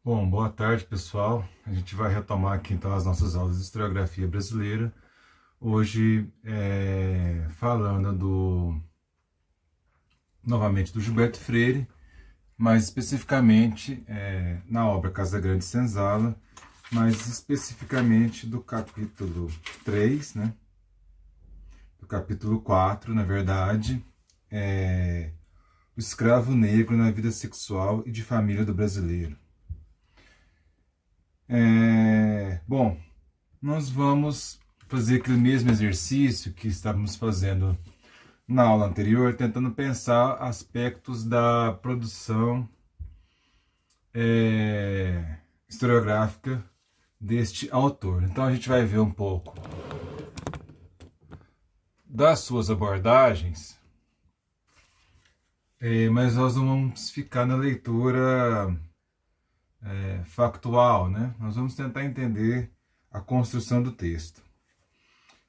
Bom, boa tarde, pessoal. A gente vai retomar aqui então as nossas aulas de historiografia brasileira. Hoje, falando novamente do Gilberto Freire, mais especificamente na obra Casa Grande e Senzala, mais especificamente do capítulo 3, né? Do capítulo 4, na verdade, o escravo negro na vida sexual e de família do brasileiro. Bom, nós vamos fazer aquele mesmo exercício que estávamos fazendo na aula anterior, tentando pensar aspectos da produção historiográfica deste autor. Então a gente vai ver um pouco das suas abordagens, mas nós não vamos ficar na leitura factual, né? Nós vamos tentar entender a construção do texto.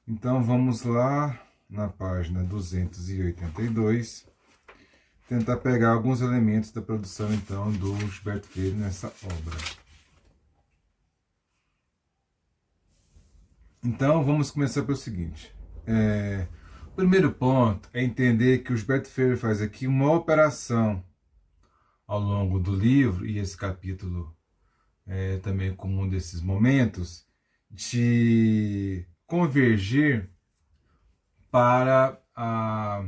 Então vamos lá na página 282, tentar pegar alguns elementos da produção então do Gilberto Freire nessa obra. Então vamos começar pelo seguinte. O primeiro ponto é entender que o Gilberto Freire faz aqui uma operação ao longo do livro, e esse capítulo é também comum desses momentos, de convergir para a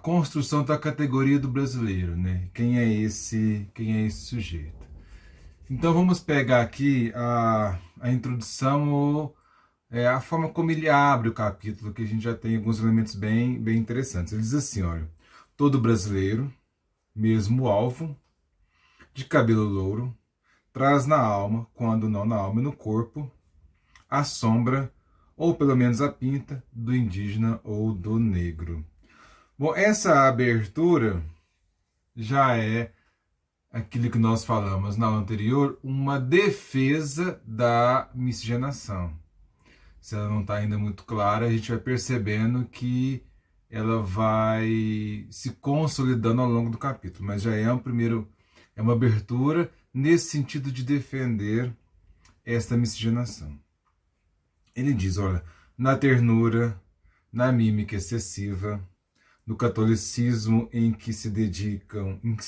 construção da categoria do brasileiro, né? Quem é esse sujeito? Então vamos pegar aqui a introdução ou a forma como ele abre o capítulo, que a gente já tem alguns elementos bem interessantes. Ele diz assim, olha: todo brasileiro, mesmo alvo, de cabelo louro, traz na alma, quando não na alma e no corpo, a sombra, ou pelo menos a pinta, do indígena ou do negro. Bom, essa abertura já é aquilo que nós falamos na aula anterior, uma defesa da miscigenação. Se ela não está ainda muito clara, a gente vai percebendo que ela vai se consolidando ao longo do capítulo, mas já é uma abertura nesse sentido de defender esta miscigenação. Ele diz, olha, na ternura, na mímica excessiva, no catolicismo em que se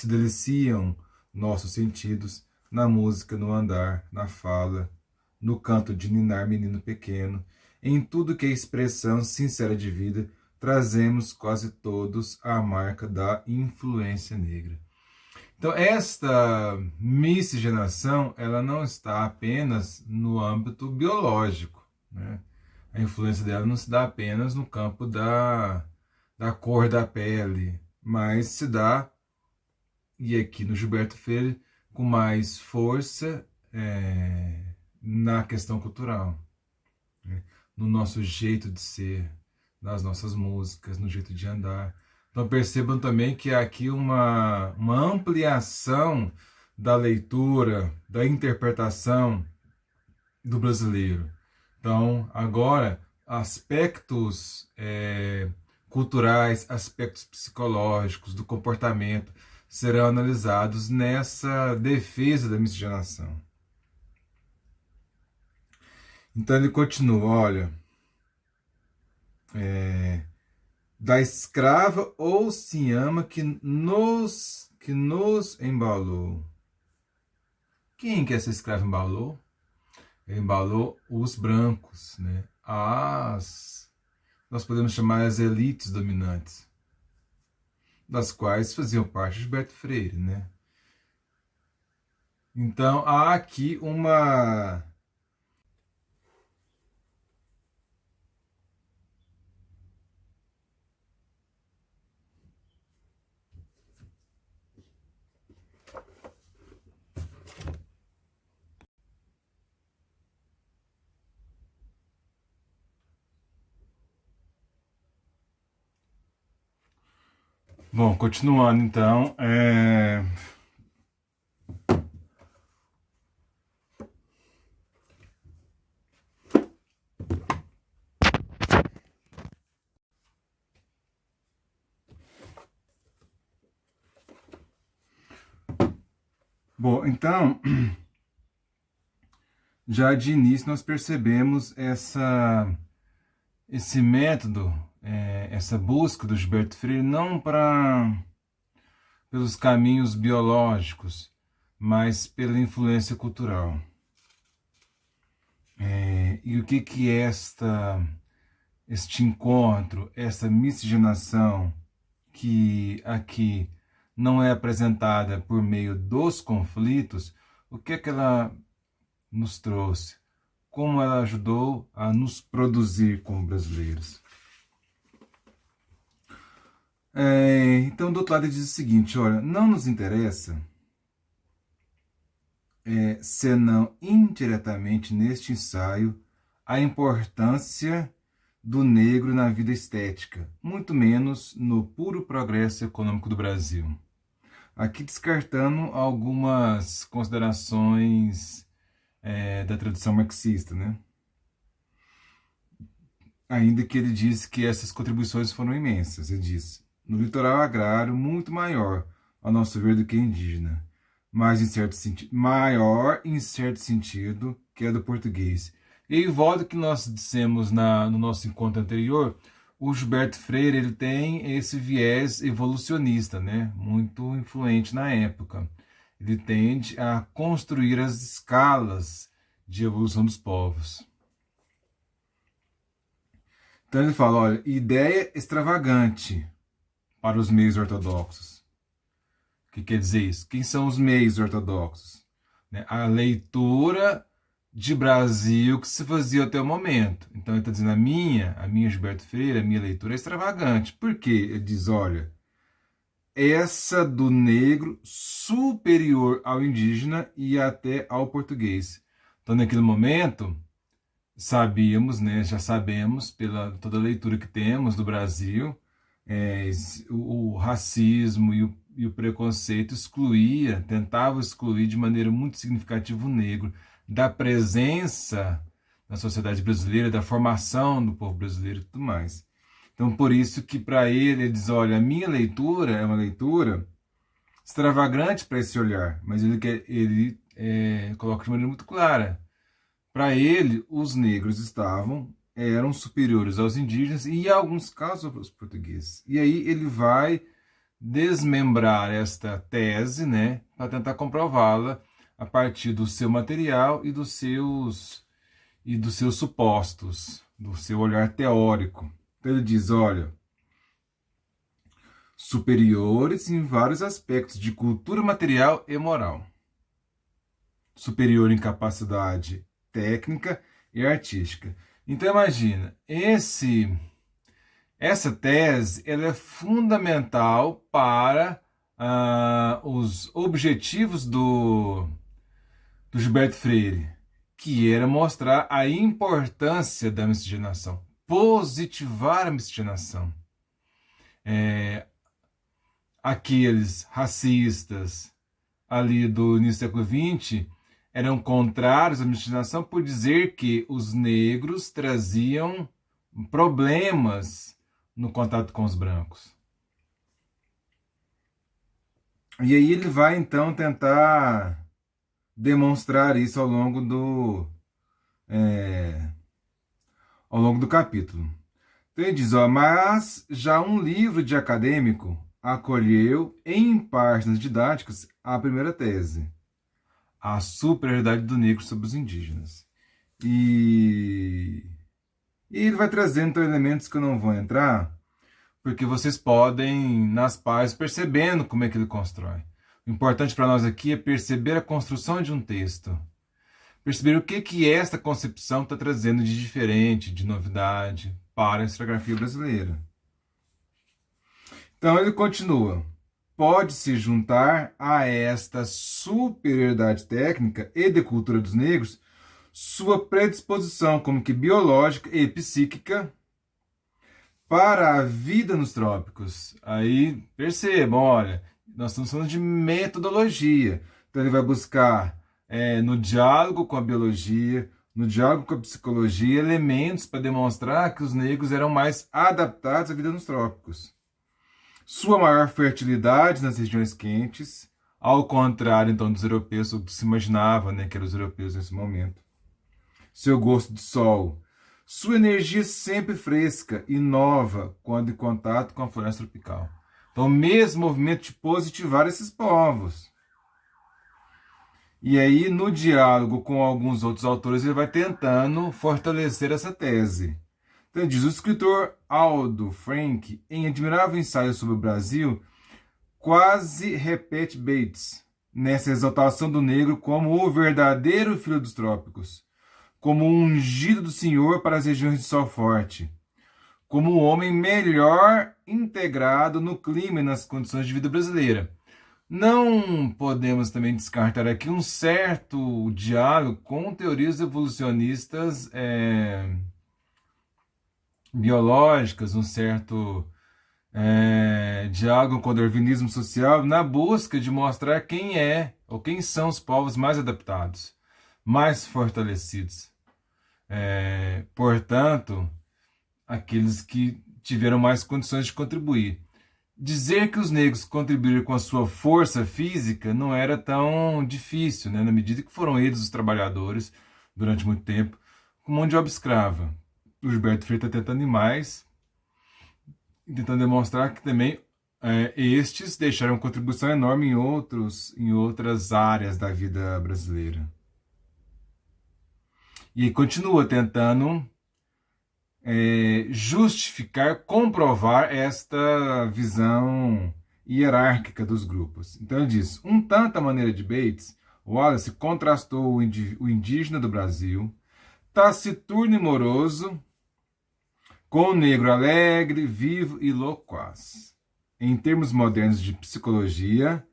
deliciam nossos sentidos, na música, no andar, na fala, no canto de ninar menino pequeno, em tudo que é expressão sincera de vida, trazemos quase todos a marca da influência negra. Então, esta miscigenação, ela não está apenas no âmbito biológico, né? A influência dela não se dá apenas no campo da cor da pele, mas se dá, e aqui no Gilberto Freire, com mais força na questão cultural, né? No nosso jeito de ser, nas nossas músicas, no jeito de andar. Então percebam também que há aqui uma ampliação da leitura, da interpretação do brasileiro. Então, agora, aspectos culturais, aspectos psicológicos, do comportamento, serão analisados nessa defesa da miscigenação. Então ele continua, olha, da escrava ou se ama que nos embalou. Quem que essa escrava embalou? Embalou os brancos, né? Nós podemos chamar as elites dominantes, das quais faziam parte Gilberto Freire, né? Então há aqui uma Bom, continuando então, Bom, então, já de início nós percebemos esse método, essa busca do Gilberto Freire, não pelos caminhos biológicos, mas pela influência cultural. E o que é este encontro, essa miscigenação que aqui não é apresentada por meio dos conflitos, o que é que ela nos trouxe? Como ela ajudou a nos produzir como brasileiros? Então, do outro lado, ele diz o seguinte: olha, não nos interessa, senão indiretamente neste ensaio, a importância do negro na vida estética, muito menos no puro progresso econômico do Brasil. Aqui descartando algumas considerações da tradição marxista, né? Ainda que ele disse que essas contribuições foram imensas, ele disse, no litoral agrário muito maior, ao nosso ver, do que indígena, mas maior em certo sentido que é do português. E volta que nós dissemos no nosso encontro anterior, o Gilberto Freire ele tem esse viés evolucionista, né? Muito influente na época. Ele tende a construir as escalas de evolução dos povos. Então ele fala, olha, ideia extravagante para os meios ortodoxos. O que quer dizer isso? Quem são os meios ortodoxos? A leitura de Brasil que se fazia até o momento. Então ele está dizendo, a minha Gilberto Freire, a minha leitura é extravagante. Por quê? Ele diz, olha, essa do negro superior ao indígena e até ao português. Então naquele momento, sabíamos, né, já sabemos, pela toda a leitura que temos do Brasil, o racismo e o preconceito tentava excluir de maneira muito significativa o negro da presença na sociedade brasileira, da formação do povo brasileiro e tudo mais. Então, por isso que para ele diz, olha, a minha leitura é uma leitura extravagante para esse olhar, mas ele coloca de maneira muito clara. Para ele, os negros eram superiores aos indígenas e, em alguns casos, aos portugueses. E aí ele vai desmembrar esta tese, né, para tentar comprová-la a partir do seu material e dos seus supostos, do seu olhar teórico. Então ele diz, olha, superiores em vários aspectos de cultura material e moral. Superior em capacidade técnica e artística. Então imagina, essa tese ela é fundamental para os objetivos do Gilberto Freire, que era mostrar a importância da miscigenação, positivar a miscigenação. Aqueles racistas ali do início do século XX eram contrários à miscigenação por dizer que os negros traziam problemas no contato com os brancos. E aí ele vai então tentar demonstrar isso ao longo do capítulo. Então ele diz, mas já um livro de acadêmico acolheu em páginas didáticas a primeira tese, a superioridade do negro sobre os indígenas. E ele vai trazendo então, elementos que eu não vou entrar, porque vocês podem, nas páginas, percebendo como é que ele constrói. O importante para nós aqui é perceber a construção de um texto. Perceber o que esta concepção está trazendo de diferente, de novidade para a historiografia brasileira. Então ele continua. Pode-se juntar a esta superioridade técnica e de cultura dos negros sua predisposição como que biológica e psíquica para a vida nos trópicos. Aí percebam, olha, nós estamos falando de metodologia. Então ele vai buscar no diálogo com a biologia, no diálogo com a psicologia, elementos para demonstrar que os negros eram mais adaptados à vida nos trópicos. Sua maior fertilidade nas regiões quentes, ao contrário, então, dos europeus, o que se imaginava, né, que eram os europeus nesse momento. Seu gosto de sol, sua energia sempre fresca e nova quando em contato com a floresta tropical. Então, o mesmo movimento de positivar esses povos. E aí, no diálogo com alguns outros autores, ele vai tentando fortalecer essa tese. Então, diz o escritor Aldo Frank, em admirável ensaio sobre o Brasil, quase repete Bates nessa exaltação do negro como o verdadeiro filho dos trópicos, como um ungido do Senhor para as regiões de sol forte, como um homem melhor integrado no clima e nas condições de vida brasileira. Não podemos também descartar aqui um certo diálogo com teorias evolucionistas biológicas, um certo diálogo com o darwinismo social, na busca de mostrar quem é ou quem são os povos mais adaptados, mais fortalecidos. Portanto, aqueles que tiveram mais condições de contribuir. Dizer que os negros contribuíram com a sua força física não era tão difícil, né? Na medida que foram eles os trabalhadores, durante muito tempo, com mão de obra escrava. O Gilberto Freire está tentando ir mais, tentando demonstrar que também estes deixaram uma contribuição enorme em outras áreas da vida brasileira. E continua tentando justificar, comprovar esta visão hierárquica dos grupos. Então ele diz, um tanto à maneira de Bates, Wallace contrastou o indígena do Brasil, taciturno e moroso, com o negro alegre, vivo e loquaz. Em termos modernos de psicologia,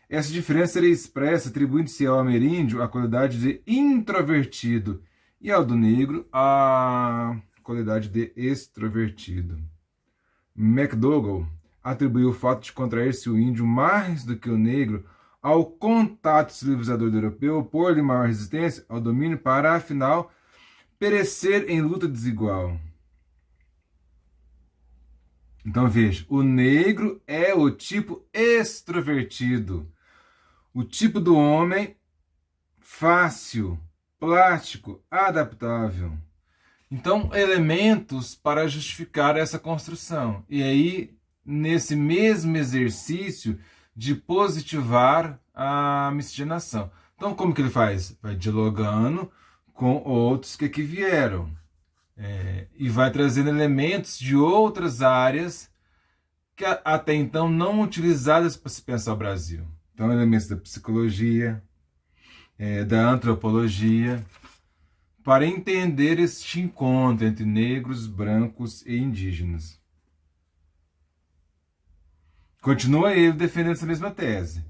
essa diferença seria expressa atribuindo-se ao ameríndio a qualidade de introvertido e ao do negro a qualidade de extrovertido. McDougall atribuiu o fato de contrair-se o índio mais do que o negro ao contato civilizador do europeu, opor-lhe maior resistência ao domínio para, afinal, perecer em luta desigual. Então veja, o negro é o tipo extrovertido, o tipo do homem fácil, plástico, adaptável. Então, elementos para justificar essa construção. E aí, nesse mesmo exercício de positivar a miscigenação. Então, como que ele faz? Vai dialogando com outros que aqui vieram. E vai trazendo elementos de outras áreas que até então não utilizadas para se pensar o Brasil. Então, elementos da psicologia, da antropologia, para entender este encontro entre negros, brancos e indígenas. Continua ele defendendo essa mesma tese.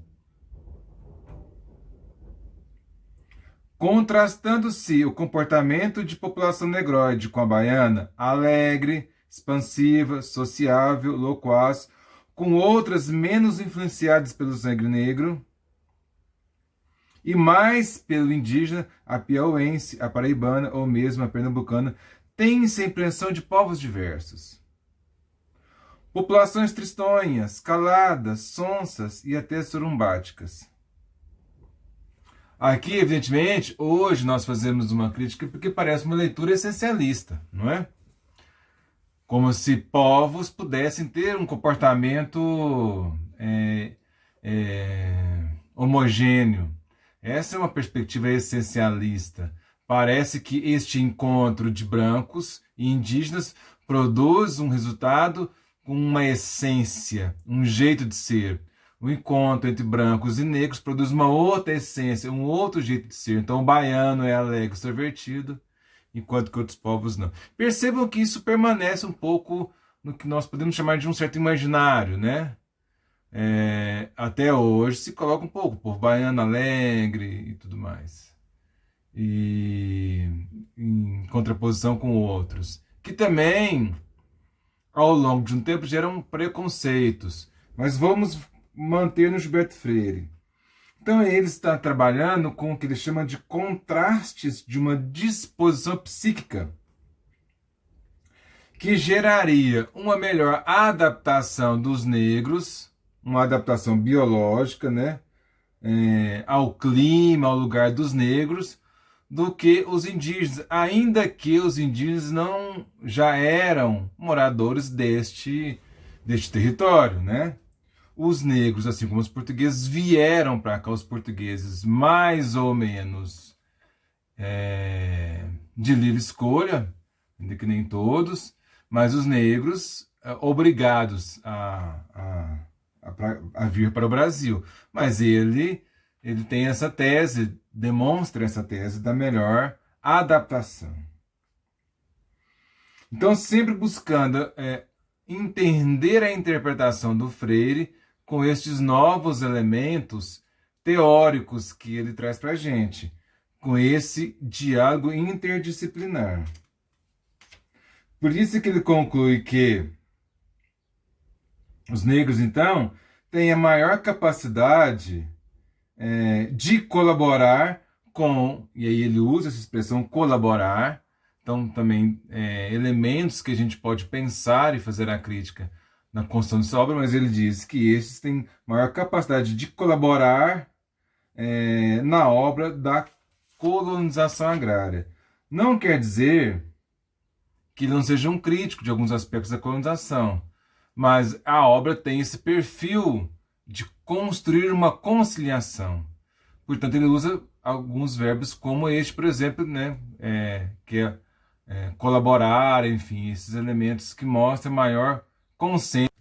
Contrastando-se o comportamento de população negroide com a baiana, alegre, expansiva, sociável, loquaz, com outras menos influenciadas pelo sangue negro, e mais pelo indígena, a piauense, a paraibana ou mesmo a pernambucana, tem-se a impressão de povos diversos. Populações tristonhas, caladas, sonsas e até sorumbáticas. Aqui, evidentemente, hoje nós fazemos uma crítica porque parece uma leitura essencialista, não é? Como se povos pudessem ter um comportamento homogêneo. Essa é uma perspectiva essencialista. Parece que este encontro de brancos e indígenas produz um resultado com uma essência, um jeito de ser. O encontro entre brancos e negros produz uma outra essência, um outro jeito de ser. Então o baiano é alegre, extrovertido, enquanto que outros povos não. Percebam que isso permanece um pouco no que nós podemos chamar de um certo imaginário, né? Até hoje se coloca um pouco o povo baiano alegre e tudo mais, e em contraposição com outros que também ao longo de um tempo geram preconceitos, mas vamos manter no Gilberto Freire. Então ele está trabalhando com o que ele chama de contrastes de uma disposição psíquica que geraria uma melhor adaptação dos negros, uma adaptação biológica, né, ao clima, ao lugar dos negros, do que os indígenas, ainda que os indígenas não já eram moradores deste território, né? Os negros, assim como os portugueses, vieram para cá, os portugueses mais ou menos de livre escolha, ainda que nem todos, mas os negros obrigados a vir para o Brasil. Mas ele tem essa tese, demonstra essa tese da melhor adaptação. Então, sempre buscando entender a interpretação do Freire com estes novos elementos teóricos que ele traz para a gente, com esse diálogo interdisciplinar. Por isso que ele conclui que os negros, então, têm a maior capacidade de colaborar com, e aí ele usa essa expressão colaborar, então também elementos que a gente pode pensar e fazer a crítica na construção dessa obra, mas ele diz que esses têm maior capacidade de colaborar na obra da colonização agrária. Não quer dizer que ele não seja um crítico de alguns aspectos da colonização, mas a obra tem esse perfil de construir uma conciliação. Portanto, ele usa alguns verbos como este, por exemplo, né, que é colaborar, enfim, esses elementos que mostram maior consenso.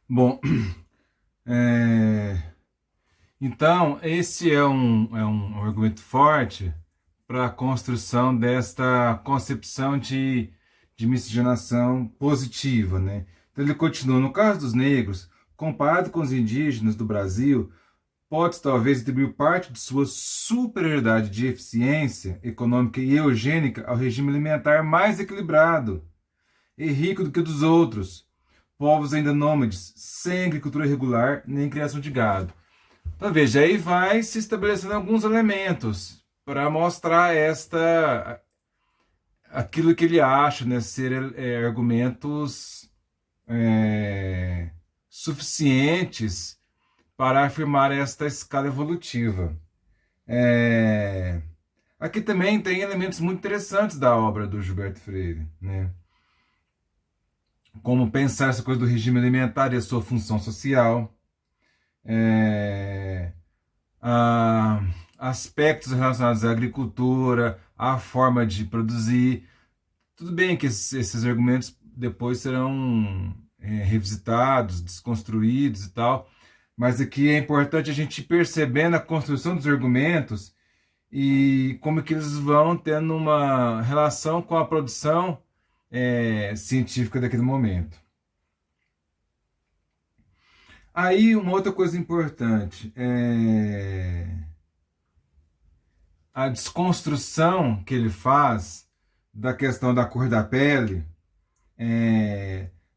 Bom, então, esse é um argumento forte para a construção desta concepção de miscigenação positiva, né? Então ele continua, no caso dos negros, comparado com os indígenas do Brasil, pode-se talvez atribuir parte de sua superioridade de eficiência econômica e eugênica ao regime alimentar mais equilibrado e rico do que o dos outros, povos ainda nômades, sem agricultura regular nem criação de gado. Então veja, aí vai se estabelecendo alguns elementos para mostrar aquilo que ele acha, né, ser argumentos suficientes para afirmar esta escala evolutiva. Aqui também tem elementos muito interessantes da obra do Gilberto Freire, né? Como pensar essa coisa do regime alimentar e a sua função social, aspectos relacionados à agricultura, à forma de produzir. Tudo bem que esses argumentos depois serão revisitados, desconstruídos e tal, mas aqui é importante a gente ir percebendo a construção dos argumentos e como que eles vão tendo uma relação com a produção científica daquele momento. Aí, uma outra coisa importante a desconstrução que ele faz da questão da cor da pele,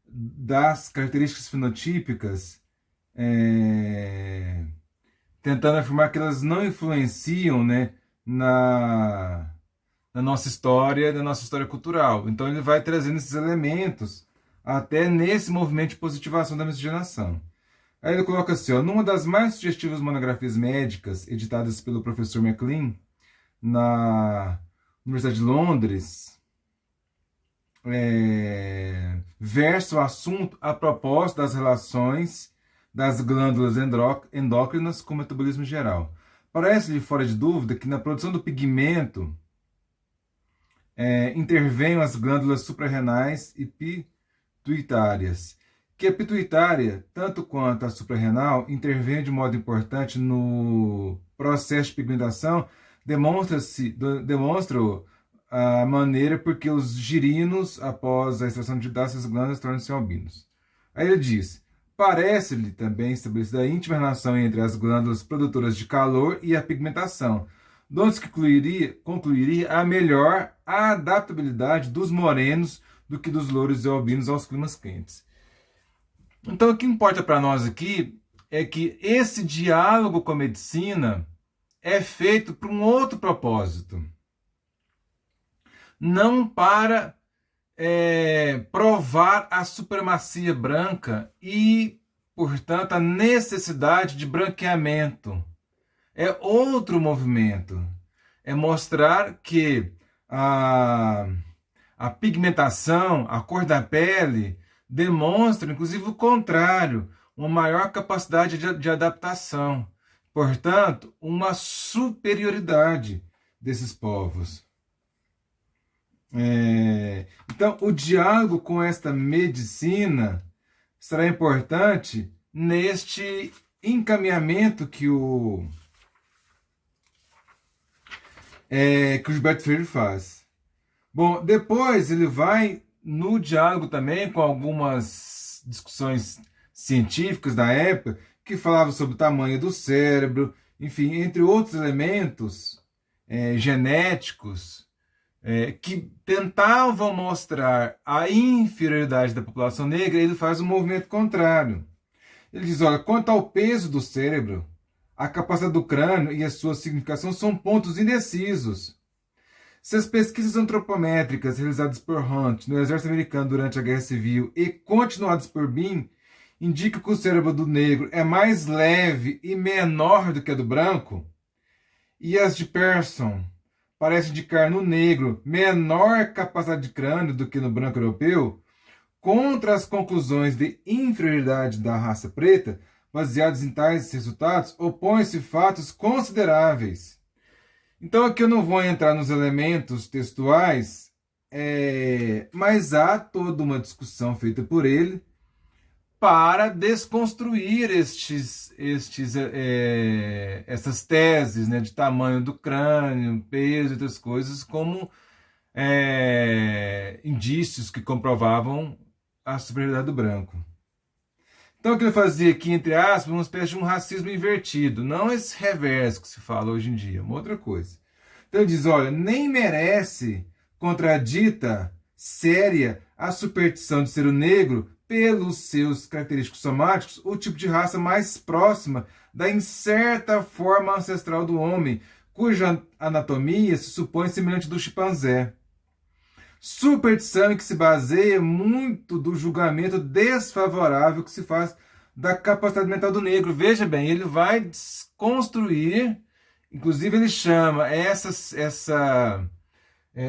das características fenotípicas, tentando afirmar que elas não influenciam, né, na nossa história, na nossa história cultural. Então ele vai trazendo esses elementos até nesse movimento de positivação da miscigenação. Aí ele coloca assim, ó, numa das mais sugestivas monografias médicas editadas pelo professor MacLean na Universidade de Londres, versa o assunto a propósito das relações das glândulas endócrinas com o metabolismo geral. Parece-lhe fora de dúvida que na produção do pigmento intervenham as glândulas suprarrenais e pituitárias, que a pituitária, tanto quanto a suprarrenal, intervém de modo importante no processo de pigmentação, demonstra a maneira porque os girinos, após a extração dessas glândulas, tornam-se albinos. Aí ele diz, parece-lhe também estabelecida a íntima relação entre as glândulas produtoras de calor e a pigmentação, de onde se concluiria a melhor adaptabilidade dos morenos do que dos louros e albinos aos climas quentes. Então, o que importa para nós aqui é que esse diálogo com a medicina é feito para um outro propósito. Não para provar a supremacia branca e, portanto, a necessidade de branqueamento. É outro movimento. É mostrar que a pigmentação, a cor da pele, demonstra, inclusive, o contrário, uma maior capacidade de adaptação. Portanto, uma superioridade desses povos. Então, o diálogo com esta medicina será importante neste encaminhamento que o Gilberto Freire faz. Bom, depois ele vai no diálogo também com algumas discussões científicas da época que falavam sobre o tamanho do cérebro, enfim, entre outros elementos genéticos que tentavam mostrar a inferioridade da população negra. Ele faz um movimento contrário. Ele diz, olha, quanto ao peso do cérebro, a capacidade do crânio e a sua significação são pontos indecisos. Se as pesquisas antropométricas realizadas por Hunt no exército americano durante a Guerra Civil e continuadas por Bean indicam que o cérebro do negro é mais leve e menor do que a do branco, e as de Pearson parecem indicar no negro menor capacidade de crânio do que no branco europeu, contra as conclusões de inferioridade da raça preta, baseadas em tais resultados, opõem-se fatos consideráveis. Então aqui eu não vou entrar nos elementos textuais, mas há toda uma discussão feita por ele para desconstruir essas teses, né, de tamanho do crânio, peso e outras coisas, como indícios que comprovavam a superioridade do branco. Então, o que ele fazia aqui, entre aspas, uma espécie de um racismo invertido. Não esse reverso que se fala hoje em dia, uma outra coisa. Então, ele diz, olha, nem merece contradita séria a superstição de ser o negro, pelos seus característicos somáticos, o tipo de raça mais próxima da incerta forma ancestral do homem, cuja anatomia se supõe semelhante do chimpanzé. Superstição em que se baseia muito do julgamento desfavorável que se faz da capacidade mental do negro. Veja bem, ele vai desconstruir, inclusive ele chama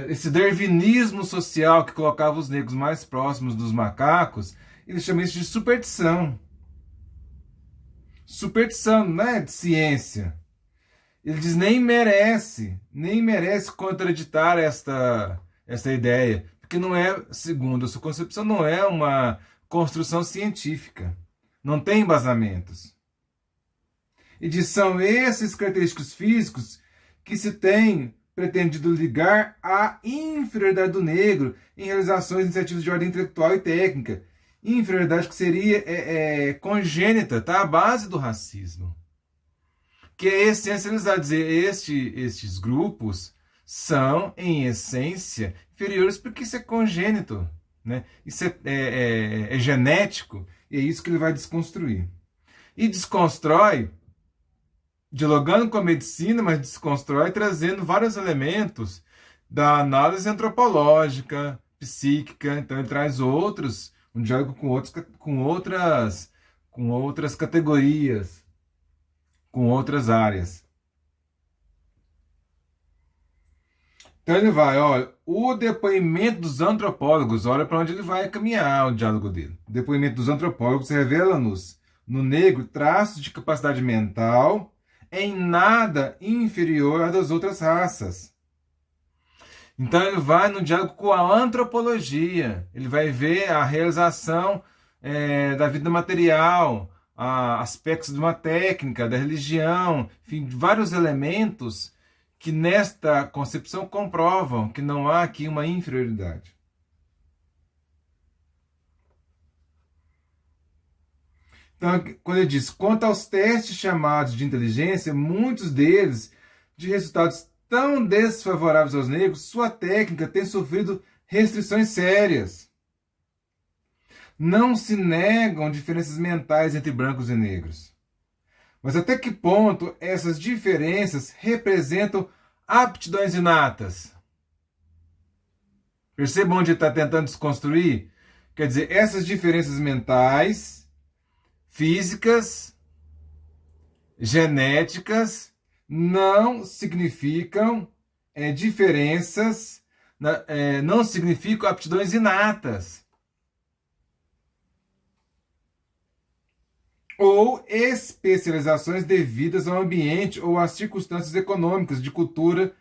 esse darwinismo social que colocava os negros mais próximos dos macacos, ele chama isso de superstição. Superstição, não é de ciência. Ele diz nem merece contraditar esta ideia, porque não é, segundo a sua concepção, não é uma construção científica, não tem embasamentos. E diz, são esses característicos físicos que se tem pretendido ligar à inferioridade do negro em realizações de iniciativas de ordem intelectual e técnica, inferioridade que seria congênita, está à base do racismo, que é essencializar, dizer, estes grupos são, em essência, inferiores porque isso é congênito, né? Isso é genético, e é isso que ele vai desconstruir. E desconstrói, dialogando com a medicina, mas desconstrói trazendo vários elementos da análise antropológica, psíquica. Então ele traz um diálogo com outras categorias, com outras áreas. Então ele vai, olha, o depoimento dos antropólogos, olha para onde ele vai caminhar o diálogo dele. O depoimento dos antropólogos revela-nos no negro traços de capacidade mental em nada inferior à das outras raças. Então ele vai no diálogo com a antropologia, ele vai ver a realização da vida material, aspectos de uma técnica, da religião, enfim, vários elementos que nesta concepção comprovam que não há aqui uma inferioridade. Então, quando ele diz, quanto aos testes chamados de inteligência, muitos deles, de resultados tão desfavoráveis aos negros, sua técnica tem sofrido restrições sérias. Não se negam diferenças mentais entre brancos e negros. Mas até que ponto essas diferenças representam aptidões inatas? Percebam onde ele está tentando desconstruir? Quer dizer, essas diferenças mentais, físicas, genéticas, não significam diferenças, não significam aptidões inatas. Ou especializações devidas ao ambiente ou às circunstâncias econômicas, de cultura.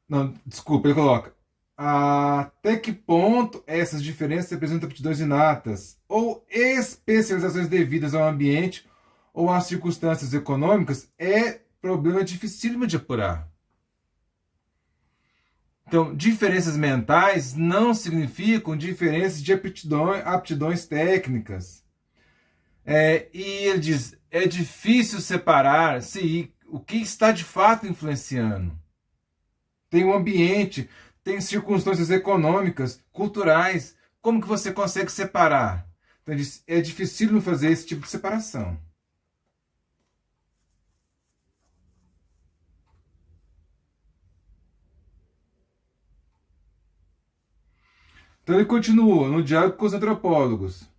Não, desculpa, ele coloca. Até que ponto essas diferenças representam aptidões inatas ou especializações devidas ao ambiente ou às circunstâncias econômicas é problema dificílimo de apurar. Então, diferenças mentais não significam diferenças de aptidões técnicas. E ele diz, é difícil separar o que está de fato influenciando. Tem um ambiente, tem circunstâncias econômicas, culturais. Como que você consegue separar? Então, ele diz, é difícil fazer esse tipo de separação. Então ele continua no diálogo com os antropólogos.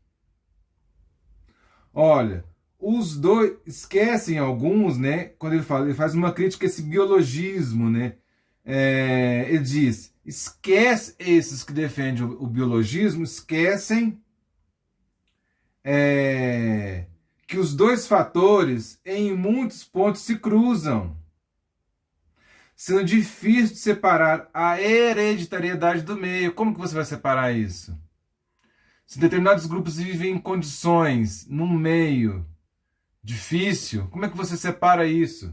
Olha, os dois esquecem alguns, né? Quando ele faz uma crítica a esse biologismo, né? Ele diz: esquece esses que defendem o biologismo, esquecem que os dois fatores, em muitos pontos, se cruzam, sendo difícil de separar a hereditariedade do meio. Como que você vai separar isso? Se determinados grupos vivem em condições, num meio difícil, como é que você separa isso?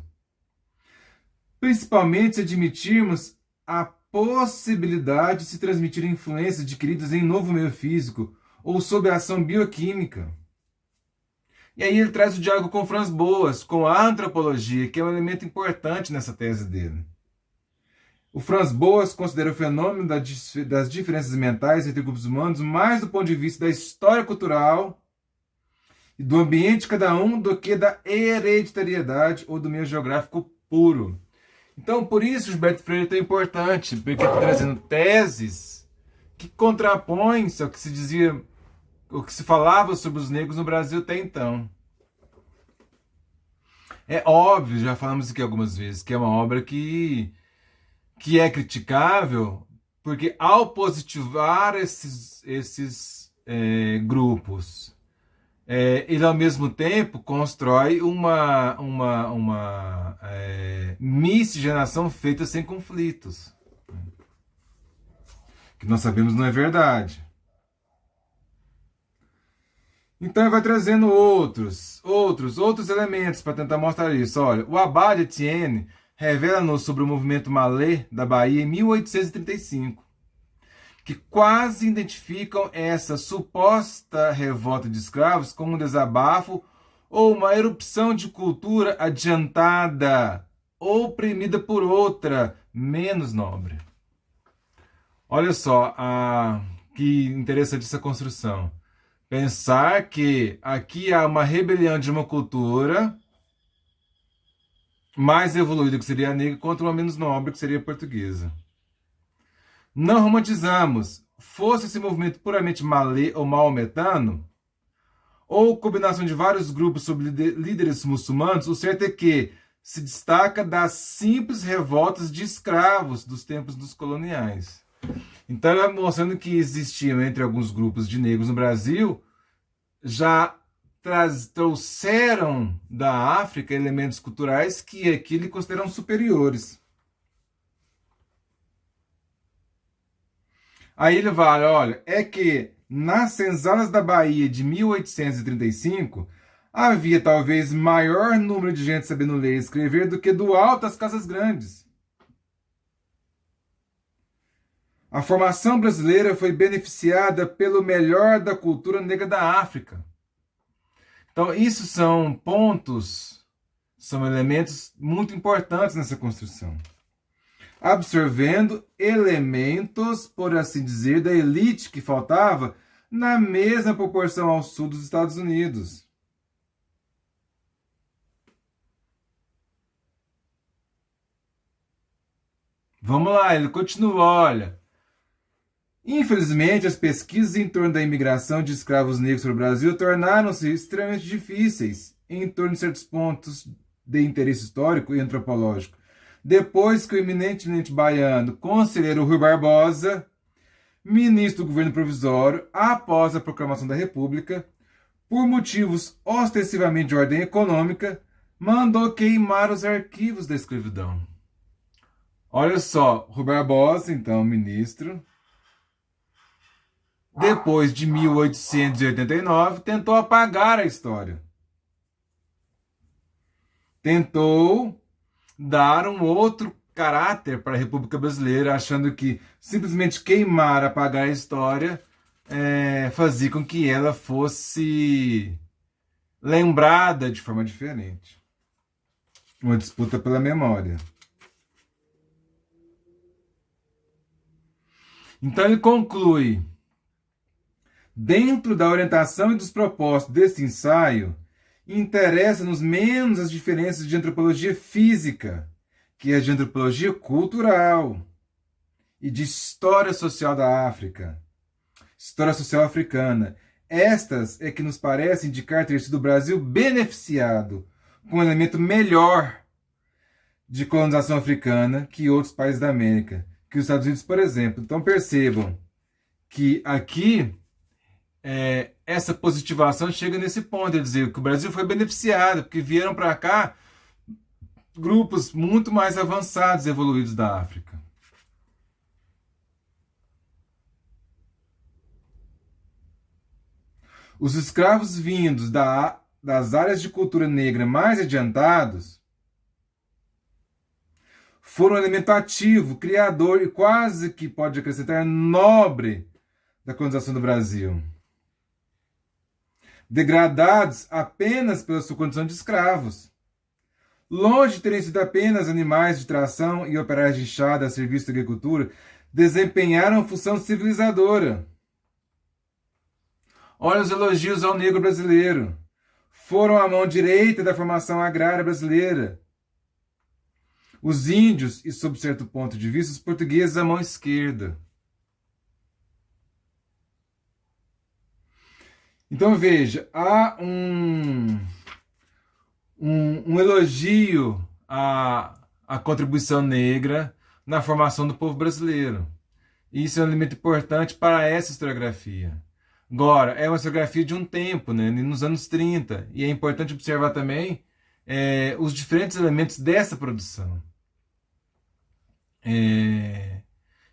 Principalmente se admitirmos a possibilidade de se transmitir influências adquiridas em novo meio físico ou sob a ação bioquímica. E aí ele traz o diálogo com Franz Boas, com a antropologia, que é um elemento importante nessa tese dele. O Franz Boas considera o fenômeno das diferenças mentais entre grupos humanos mais do ponto de vista da história cultural e do ambiente de cada um do que da hereditariedade ou do meio geográfico puro. Então, por isso, Gilberto Freire é tão importante, porque ele está trazendo teses que contrapõem-se ao que se dizia, o que se falava sobre os negros no Brasil até então. É óbvio, já falamos aqui algumas vezes, que é uma obra que é criticável, porque ao positivar esses grupos, ele ao mesmo tempo constrói uma miscigenação feita sem conflitos, que nós sabemos não é verdade. Então ele vai trazendo outros elementos para tentar mostrar isso. Olha, o Abade Etienne revela-nos sobre o movimento Malê da Bahia em 1835, que quase identificam essa suposta revolta de escravos como um desabafo ou uma erupção de cultura adiantada, oprimida por outra, menos nobre. Olha só, que interessante essa construção. Pensar que aqui há uma rebelião de uma cultura mais evoluída, que seria a negra, contra uma menos nobre, que seria a portuguesa. Não romantizamos. Fosse esse movimento puramente malê ou maometano, ou combinação de vários grupos sob líderes muçulmanos, o certo é que se destaca das simples revoltas de escravos dos tempos dos coloniais. Então, mostrando que existiam entre alguns grupos de negros no Brasil, já trouxeram da África elementos culturais que aqui eles consideram superiores. Aí ele vai, olha, é que nas senzalas da Bahia de 1835 havia talvez maior número de gente sabendo ler e escrever do que do alto das casas grandes. A formação brasileira foi beneficiada pelo melhor da cultura negra da África. Então, isso são pontos, são elementos muito importantes nessa construção. Absorvendo elementos, por assim dizer, da elite que faltava na mesma proporção ao sul dos Estados Unidos. Vamos lá, ele continua, olha. Infelizmente, as pesquisas em torno da imigração de escravos negros para o Brasil tornaram-se extremamente difíceis em torno de certos pontos de interesse histórico e antropológico. Depois que o eminentemente baiano conselheiro Rui Barbosa, ministro do governo provisório, após a proclamação da República, por motivos ostensivamente de ordem econômica, mandou queimar os arquivos da escravidão. Olha só, Rui Barbosa, então ministro, depois de 1889, tentou apagar a história. Tentou dar um outro caráter para a República Brasileira, achando que simplesmente queimar, apagar a história, fazia com que ela fosse lembrada de forma diferente. Uma disputa pela memória. Então ele conclui: dentro da orientação e dos propósitos deste ensaio, interessa-nos menos as diferenças de antropologia física, que as de antropologia cultural e de história social da África, história social africana. Estas é que nos parece indicar ter sido o Brasil beneficiado com um elemento melhor de colonização africana que outros países da América, que os Estados Unidos, por exemplo. Então percebam que aqui essa positivação chega nesse ponto, de dizer que o Brasil foi beneficiado, porque vieram para cá grupos muito mais avançados e evoluídos da África. Os escravos vindos das áreas de cultura negra mais adiantados foram um elemento ativo, criador e quase que pode acrescentar nobre da colonização do Brasil. Degradados apenas pela sua condição de escravos. Longe de terem sido apenas animais de tração e operários de enxada a serviço da agricultura, desempenharam função civilizadora. Olha os elogios ao negro brasileiro. Foram a mão direita da formação agrária brasileira. Os índios, e sob certo ponto de vista, os portugueses, a mão esquerda. Então veja, há um elogio à contribuição negra na formação do povo brasileiro. Isso é um elemento importante para essa historiografia. Agora, é uma historiografia de um tempo, né, nos anos 30, e é importante observar também os diferentes elementos dessa produção.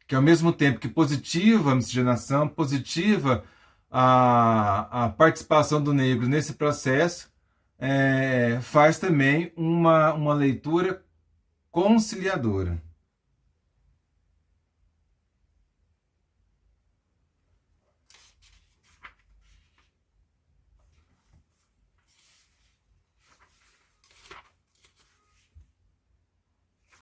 Que ao mesmo tempo que positiva a miscigenação, positiva a participação do negro nesse processo, faz também uma leitura conciliadora.